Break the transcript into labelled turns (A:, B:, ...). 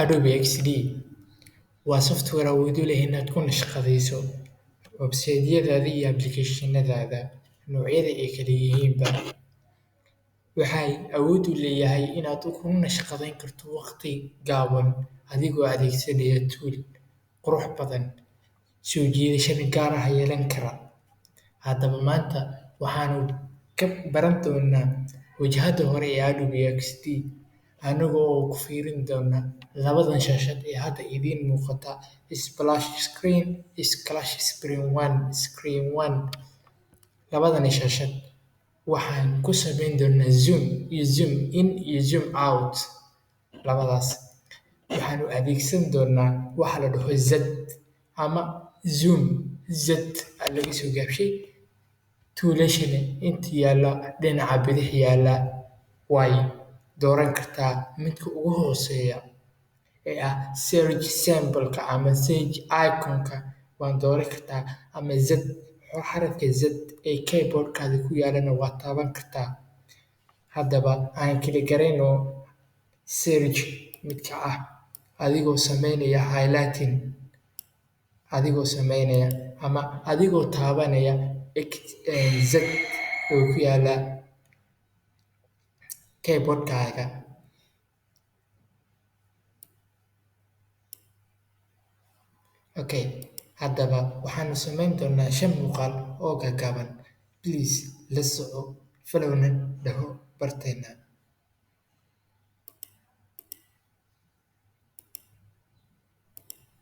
A: Adobe XD waa software awood u leh inaad ku nashqadayso website-yadaada iyo application-nadaada noocyada ay kala yihiinba. Waxay awood u leeyahay inaad ku nashqadayn karto waqti gaaban adigoo adeegsanaya tool qurux badan, soo jiidasho gaar ah yeelan kara. Haddaba maanta waxaanu ka baran doonaa wajahada hore ee Adobe XD annaga oo ku fiirin doona labadan shaashad ee hadda idiin muuqata splash screen iyo screen 1. Labadani shaashad waxaan ku samayn doonaa zoom iyo zoom in iyo zoom out. Labadaas waxaanu adeegsan doonaa waxa la dhaho Z ama zoom. Z laga soo gaabshay tuulashada inta yaalla dhinaca bidix yaalla way dooran kartaa midka ugu hooseeya ee ah search symbol-ka ama search icon-ka waan dooran kartaa ama Z xarafka Z ee keyboard-kaada ku yaalana waa taaban kartaa. Haddaba aan kala garayno search midka ah adigoo sameynaya highlighting adigoo sameynaya ama adigoo taabanaya Z oo ku yaala keyboard-kaaga. Okay, haddaba waxaanu samayn doonaa 5 muuqaal oo gaagaaban. Please la soco, followna dhaho barteena.